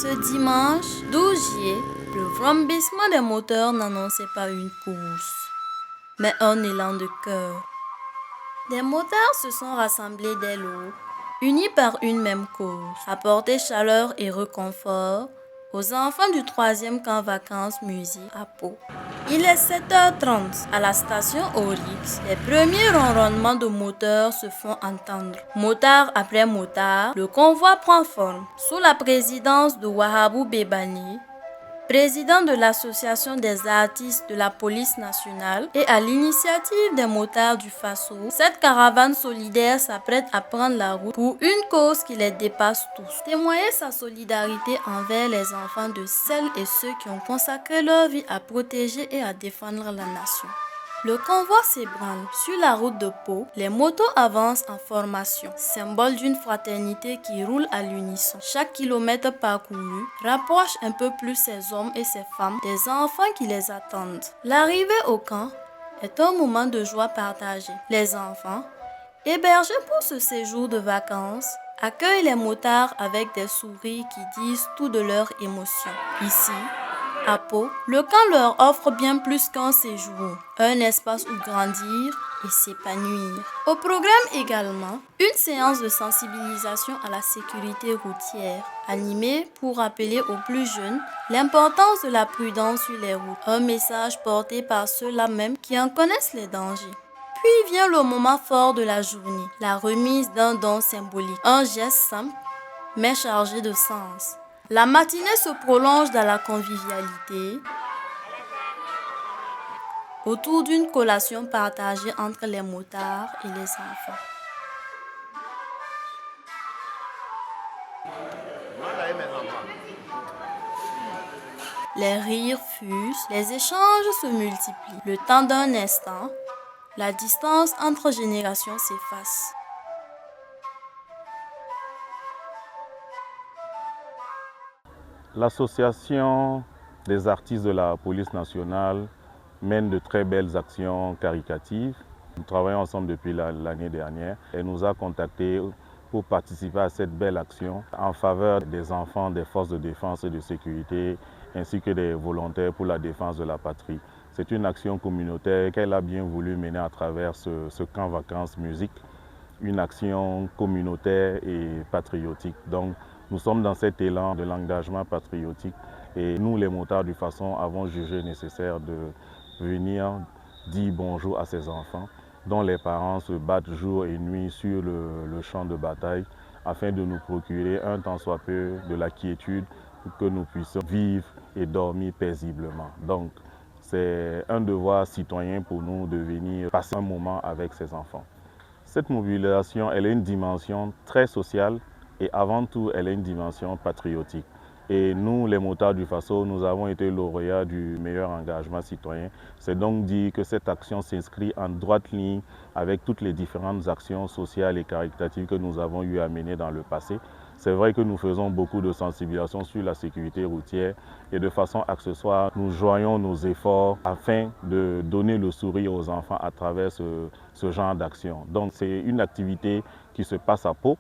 Ce dimanche 12 juillet, le vrombissement des moteurs n'annonçait pas une course, mais un élan de cœur. Des motards se sont rassemblés dès l'aube, unis par une même cause, apporter chaleur et réconfort aux enfants du 3e camp vacances musique à Pau. Il est 7h30 à la station Oryx. Les premiers ronronnements de moteurs se font entendre. Motard après motard, le convoi prend forme. Sous la présidence de Wahabou Bebani, président de l'Association des artistes de la police nationale et à l'initiative des motards du Faso, cette caravane solidaire s'apprête à prendre la route pour une cause qui les dépasse tous. Témoigner sa solidarité envers les enfants de celles et ceux qui ont consacré leur vie à protéger et à défendre la nation. Le convoi s'ébranle. Sur la route de Pau, les motos avancent en formation, symbole d'une fraternité qui roule à l'unisson. Chaque kilomètre parcouru rapproche un peu plus ces hommes et ces femmes des enfants qui les attendent. L'arrivée au camp est un moment de joie partagée. Les enfants, hébergés pour ce séjour de vacances, accueillent les motards avec des sourires qui disent tout de leur émotion. Ici, à Pau, le camp leur offre bien plus qu'un séjour, un espace où grandir et s'épanouir. Au programme également, une séance de sensibilisation à la sécurité routière, animée pour rappeler aux plus jeunes l'importance de la prudence sur les routes, un message porté par ceux-là même qui en connaissent les dangers. Puis vient le moment fort de la journée, la remise d'un don symbolique, un geste simple mais chargé de sens. La matinée se prolonge dans la convivialité autour d'une collation partagée entre les motards et les enfants. Les rires fusent, les échanges se multiplient. Le temps d'un instant, la distance entre générations s'efface. L'association des artistes de la police nationale mène de très belles actions caritatives. Nous travaillons ensemble depuis l'année dernière. Elle nous a contactés pour participer à cette belle action en faveur des enfants des forces de défense et de sécurité ainsi que des volontaires pour la défense de la patrie. C'est une action communautaire qu'elle a bien voulu mener à travers ce camp vacances musique, une action communautaire et patriotique. Donc, nous sommes dans cet élan de l'engagement patriotique et nous, les motards du Faso, avons jugé nécessaire de venir dire bonjour à ces enfants dont les parents se battent jour et nuit sur le champ de bataille afin de nous procurer un tant soit peu de la quiétude pour que nous puissions vivre et dormir paisiblement. Donc, c'est un devoir citoyen pour nous de venir passer un moment avec ces enfants. Cette mobilisation, elle a une dimension très sociale et avant tout, elle a une dimension patriotique. Et nous, les motards du Faso, nous avons été lauréats du meilleur engagement citoyen. C'est donc dit que cette action s'inscrit en droite ligne avec toutes les différentes actions sociales et caritatives que nous avons eu à mener dans le passé. C'est vrai que nous faisons beaucoup de sensibilisation sur la sécurité routière et de façon accessoire, nous joignons nos efforts afin de donner le sourire aux enfants à travers ce genre d'action. Donc c'est une activité qui se passe à Pau,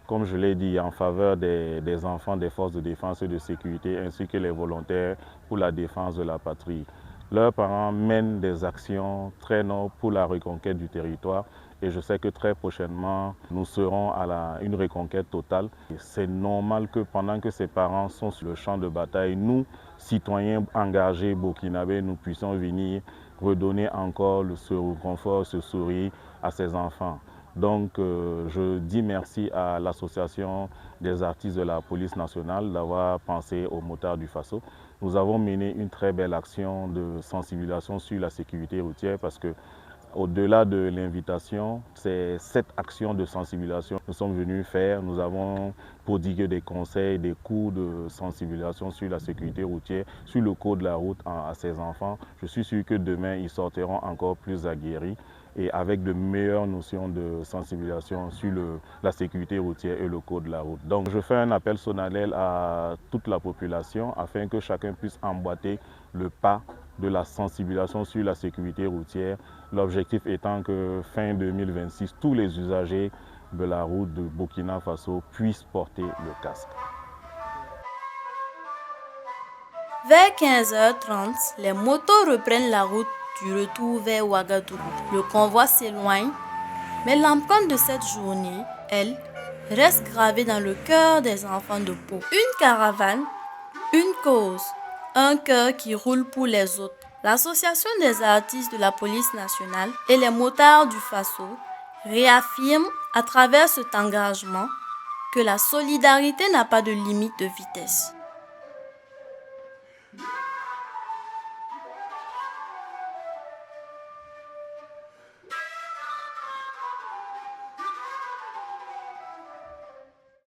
comme je l'ai dit, en faveur des enfants des forces de défense et de sécurité ainsi que les volontaires pour la défense de la patrie. Leurs parents mènent des actions très nobles pour la reconquête du territoire et je sais que très prochainement, nous serons à une reconquête totale. C'est normal que pendant que ces parents sont sur le champ de bataille, nous, citoyens engagés burkinabés, nous puissions venir redonner encore ce confort, ce sourire à ces enfants. Donc, je dis merci à l'Association des artistes de la police nationale d'avoir pensé aux motards du Faso. Nous avons mené une très belle action de sensibilisation sur la sécurité routière parce que, au-delà de l'invitation, c'est cette action de sensibilisation que nous sommes venus faire. Nous avons prodigué des conseils, des cours de sensibilisation sur la sécurité routière, sur le code de la route à ces enfants. Je suis sûr que demain, ils sortiront encore plus aguerris et avec de meilleures notions de sensibilisation sur la sécurité routière et le code de la route. Donc je fais un appel solennel à toute la population afin que chacun puisse emboîter le pas de la sensibilisation sur la sécurité routière. L'objectif étant que fin 2026, tous les usagers de la route de Burkina Faso puissent porter le casque. Vers 15h30, les motos reprennent la route du retour vers Ouagadougou. Le convoi s'éloigne, mais l'empreinte de cette journée, elle, reste gravée dans le cœur des enfants de Pau. Une caravane, une cause, un cœur qui roule pour les autres. L'Association des artistes de la police nationale et les motards du Faso réaffirment à travers cet engagement que la solidarité n'a pas de limite de vitesse.